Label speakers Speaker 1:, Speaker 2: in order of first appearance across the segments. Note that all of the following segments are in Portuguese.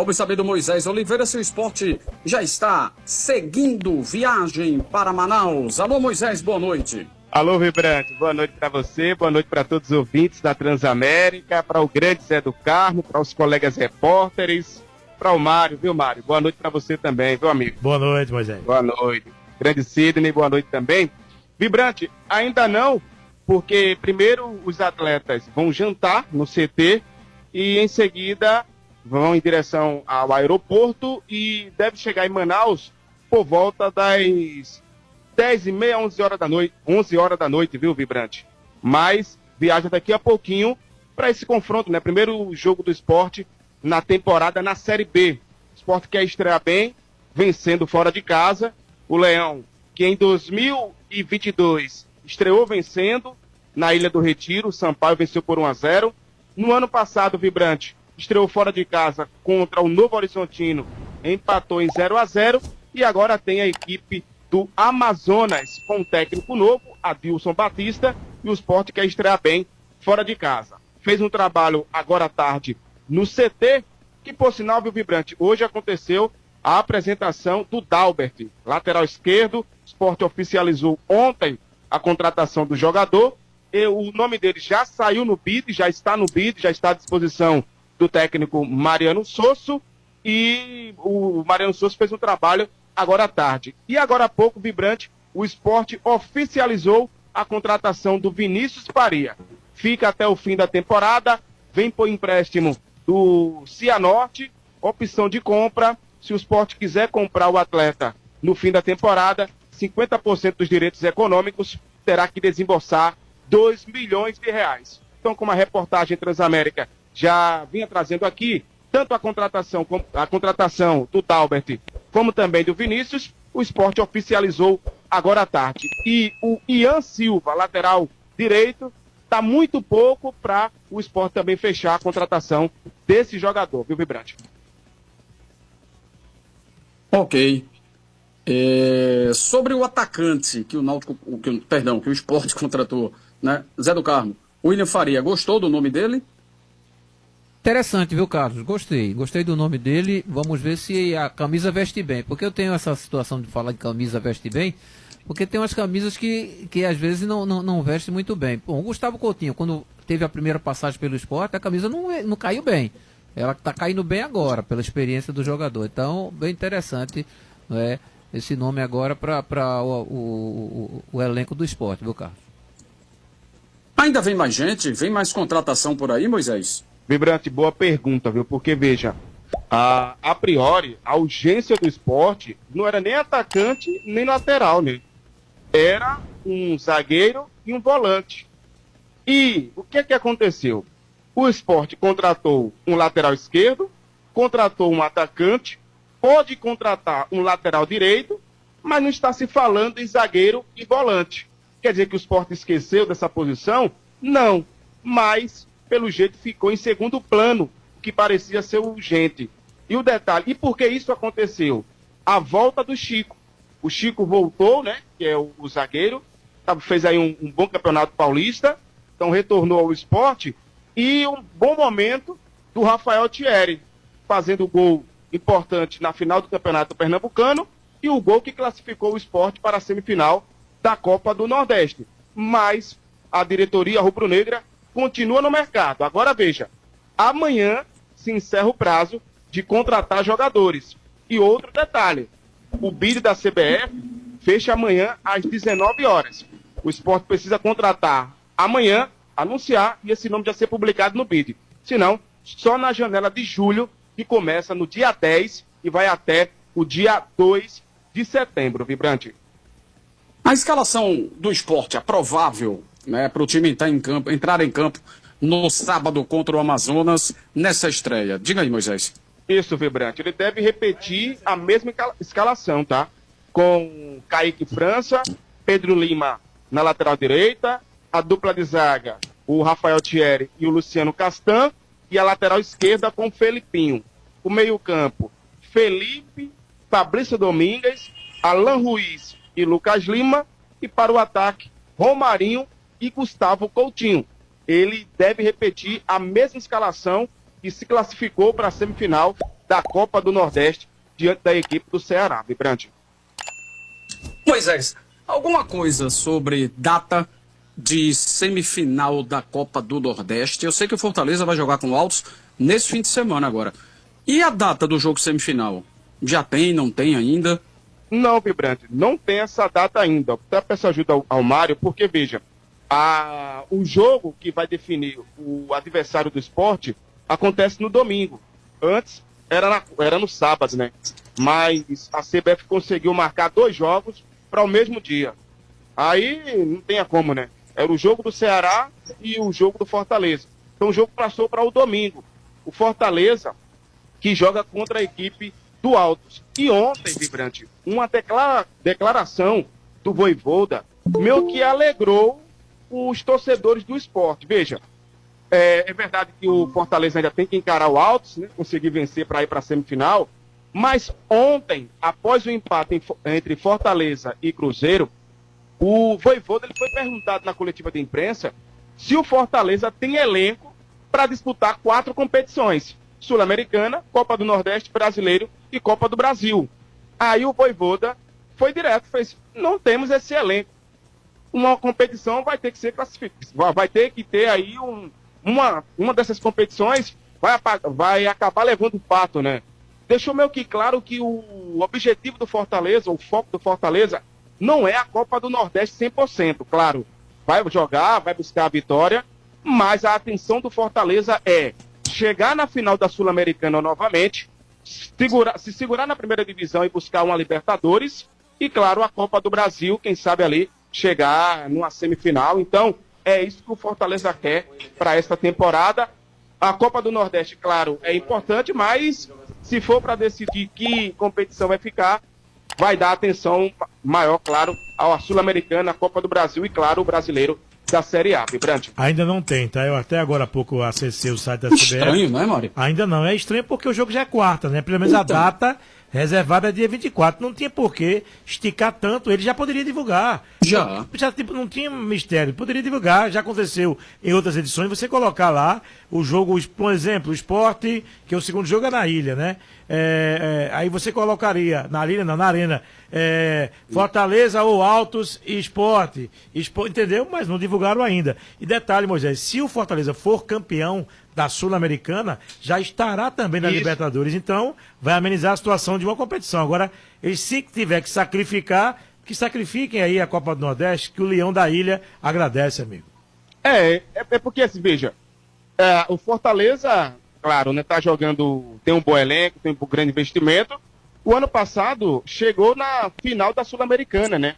Speaker 1: Vamos saber do Moisés Oliveira se o esporte já está seguindo viagem para Manaus. Alô, Moisés, boa noite.
Speaker 2: Alô, Vibrante, boa noite para você, boa noite para todos os ouvintes da Transamérica, para o grande Zé do Carmo, para os colegas repórteres, para o Mário, viu, Mário? Boa noite para você também, meu amigo.
Speaker 3: Boa noite, Moisés.
Speaker 2: Boa noite. Grande Sidney, boa noite também. Vibrante, ainda não, porque primeiro os atletas vão jantar no CT e em seguida vão em direção ao aeroporto e deve chegar em Manaus por volta das 10h30, 11 horas da noite, viu, Vibrante? Mas viaja daqui a pouquinho para esse confronto, né? Primeiro jogo do esporte na temporada na Série B. O esporte quer estrear bem, vencendo fora de casa. O Leão, que em 2022 estreou vencendo na Ilha do Retiro, o Sampaio venceu por 1-0. No ano passado, Vibrante, estreou fora de casa contra o Novo Horizontino, empatou em 0-0 e agora tem a equipe do Amazonas com um técnico novo, Adilson Batista, e o Sport quer estrear bem fora de casa. Fez um trabalho agora à tarde no CT, que por sinal, viu, Vibrante, hoje aconteceu a apresentação do Dalbert, lateral esquerdo. O Sport oficializou ontem a contratação do jogador, e o nome dele já saiu no BID, já está no BID, já está à disposição do técnico Mariano Sosso, e o Mariano Sosso fez um trabalho agora à tarde. E agora há pouco, Vibrante, o Sport oficializou a contratação do Vinícius Faria. Fica até o fim da temporada, vem por empréstimo do Cianorte, opção de compra. Se o Sport quiser comprar o atleta no fim da temporada, 50% dos direitos econômicos terá que desembolsar R$2 milhões. Então, como a reportagem Transamérica já vinha trazendo aqui, tanto a contratação do Dalbert como também do Vinícius, o Sport oficializou agora à tarde. E o Ian Silva, lateral direito, está muito pouco para o Sport também fechar a contratação desse jogador, viu, Vibrante?
Speaker 1: Ok. Sobre o atacante que o Sport contratou, né? Zé do Carmo, o William Faria, gostou do nome dele?
Speaker 4: Interessante, viu, Carlos? Gostei do nome dele. Vamos ver se a camisa veste bem. Porque eu tenho essa situação de falar de camisa veste bem, porque tem umas camisas que às vezes não vestem muito bem. Bom, o Gustavo Coutinho, quando teve a primeira passagem pelo Sport, a camisa não caiu bem. Ela está caindo bem agora, pela experiência do jogador. Então, bem interessante, né, esse nome agora para o elenco do Sport, viu, Carlos?
Speaker 1: Ainda vem mais gente? Vem mais contratação por aí, Moisés?
Speaker 2: Vibrante, boa pergunta, viu? Porque, veja, a priori, a urgência do Sport não era nem atacante, nem lateral, né? Era um zagueiro e um volante. E o que aconteceu? O Sport contratou um lateral esquerdo, contratou um atacante, pode contratar um lateral direito, mas não está se falando em zagueiro e volante. Quer dizer que o Sport esqueceu dessa posição? Não, mas pelo jeito ficou em segundo plano, o que parecia ser urgente. E o detalhe, e por que isso aconteceu? A volta do Chico. O Chico voltou, né, que é o zagueiro, fez aí um bom campeonato paulista, então retornou ao Sport, e um bom momento do Rafael Thierry, fazendo o gol importante na final do Campeonato Pernambucano, e o gol que classificou o Sport para a semifinal da Copa do Nordeste. Mas a diretoria rubro-negra continua no mercado. Agora veja, amanhã se encerra o prazo de contratar jogadores. E outro detalhe, o BID da CBF fecha amanhã às 19 horas. O Sport precisa contratar amanhã, anunciar e esse nome já ser publicado no BID. Senão, só na janela de julho, que começa no dia 10 e vai até o dia 2 de setembro, Vibrante.
Speaker 1: A escalação do Sport é provável, né, para o time entrar em campo no sábado contra o Amazonas nessa estreia. Diga aí, Moisés.
Speaker 2: Isso, Vibrante. Ele deve repetir a mesma escalação, tá? Com Kaique França, Pedro Lima na lateral direita, a dupla de zaga, o Rafael Thierry e o Luciano Castan, e a lateral esquerda com o Felipinho. O meio-campo, Felipe, Fabrício Domingues, Alan Ruiz e Lucas Lima, e para o ataque, Romarinho e Gustavo Coutinho. Ele deve repetir a mesma escalação que se classificou para a semifinal da Copa do Nordeste diante da equipe do Ceará, Vibrante.
Speaker 1: Moisés, alguma coisa sobre data de semifinal da Copa do Nordeste? Eu sei que o Fortaleza vai jogar com o Altos nesse fim de semana agora. E a data do jogo semifinal? Já tem, não tem ainda?
Speaker 2: Não, Vibrante, não tem essa data ainda. Até peço ajuda ao Mário, porque, veja, o jogo que vai definir o adversário do Sport acontece no domingo. Antes era no sábado, né? Mas a CBF conseguiu marcar 2 jogos para o mesmo dia. Aí não tem como, né? Era o jogo do Ceará e o jogo do Fortaleza. Então o jogo passou para o domingo. O Fortaleza, que joga contra a equipe do Altos. E ontem, Vibrante, uma declaração do Vojvoda, meu, que alegrou os torcedores do Sport. Veja, é verdade que o Fortaleza ainda tem que encarar o Altos, né? Conseguir vencer para ir para a semifinal. Mas ontem, após o empate entre Fortaleza e Cruzeiro, o Vojvoda ele foi perguntado na coletiva de imprensa se o Fortaleza tem elenco para disputar 4 competições: Sul-Americana, Copa do Nordeste, Brasileiro e Copa do Brasil. Aí o Vojvoda foi direto, fez: não temos esse elenco. Uma competição vai ter que ser classificada, vai ter que ter aí uma dessas competições vai acabar levando o pato, né? Deixou meio que claro que o objetivo do Fortaleza, o foco do Fortaleza, não é a Copa do Nordeste 100%. Claro, vai jogar, vai buscar a vitória, mas a atenção do Fortaleza é chegar na final da Sul-Americana novamente, se segurar na primeira divisão e buscar uma Libertadores, e claro, a Copa do Brasil, quem sabe ali chegar numa semifinal. Então, é isso que o Fortaleza quer para esta temporada. A Copa do Nordeste, claro, é importante, mas se for para decidir que competição vai ficar, vai dar atenção maior, claro, à Sul-Americana, à Copa do Brasil e, claro, o brasileiro da Série A, Vibrante.
Speaker 3: Ainda não tem, tá? Eu até agora há pouco acessei o site da CBF.
Speaker 1: Estranho, não é, Mário?
Speaker 3: Ainda não, é estranho porque o jogo já é quarta, né? Pelo menos a data reservada é dia 24. Não tinha por que esticar tanto, ele já poderia divulgar.
Speaker 1: Já.
Speaker 3: Tipo, não tinha mistério, poderia divulgar, já aconteceu em outras edições, você colocar lá o jogo, por exemplo, o Sport, que é o segundo jogo é na ilha, né? Aí você colocaria, na ilha não, na arena, Fortaleza ou Altos e Sport, entendeu? Mas não divulgaram ainda. E detalhe, Moisés, se o Fortaleza for campeão da Sul-Americana, já estará também na Libertadores, então vai amenizar a situação de uma competição. Agora, eles se tiver que sacrificar, que sacrifiquem aí a Copa do Nordeste, que o Leão da Ilha agradece, amigo.
Speaker 2: É porque, assim, veja, o Fortaleza, claro, né, tá jogando, tem um bom elenco, tem um grande investimento. O ano passado chegou na final da Sul-Americana, né?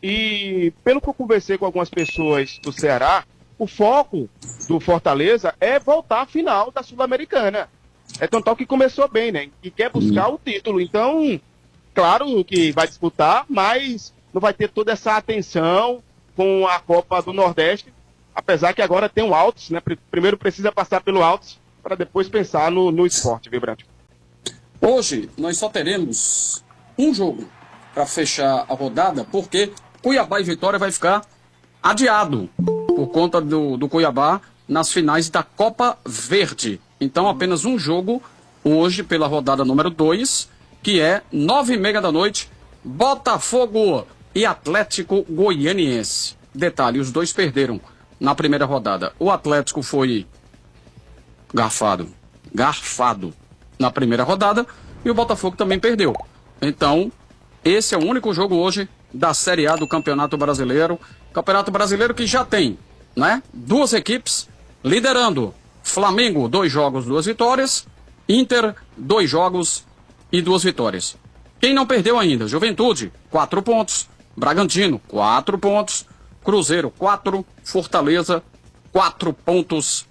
Speaker 2: E pelo que eu conversei com algumas pessoas do Ceará, o foco do Fortaleza é voltar à final da Sul-Americana. É tanto que começou bem, né? E quer buscar o título. Então, claro que vai disputar, mas não vai ter toda essa atenção com a Copa do Nordeste, apesar que agora tem o Altos, né? Primeiro precisa passar pelo Altos para depois pensar no esporte, Vibrante.
Speaker 1: Hoje nós só teremos um jogo para fechar a rodada, porque Cuiabá e Vitória vai ficar adiado por conta do Cuiabá nas finais da Copa Verde. Então apenas um jogo hoje pela rodada número 2, que é 9h30 da noite, Botafogo e Atlético Goianiense. Detalhe, os dois perderam na primeira rodada. O Atlético foi garfado na primeira rodada e o Botafogo também perdeu. Então, esse é o único jogo hoje da Série A do Campeonato Brasileiro. Campeonato Brasileiro que já tem, né, 2 equipes liderando. Flamengo, 2 jogos, 2 vitórias. Inter, 2 jogos e 2 vitórias. Quem não perdeu ainda? Juventude, 4 pontos. Bragantino, 4 pontos. Cruzeiro, 4. Fortaleza, 4 pontos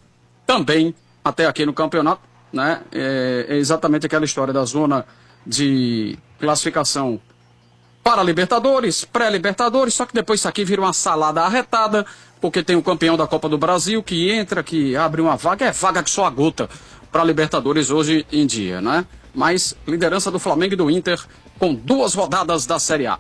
Speaker 1: também até aqui no campeonato, né? É exatamente aquela história da zona de classificação para Libertadores, pré-Libertadores, só que depois isso aqui vira uma salada arretada, porque tem o campeão da Copa do Brasil que entra, que abre uma vaga, é vaga que só a gota para Libertadores hoje em dia, né? Mas liderança do Flamengo e do Inter com 2 rodadas da Série A.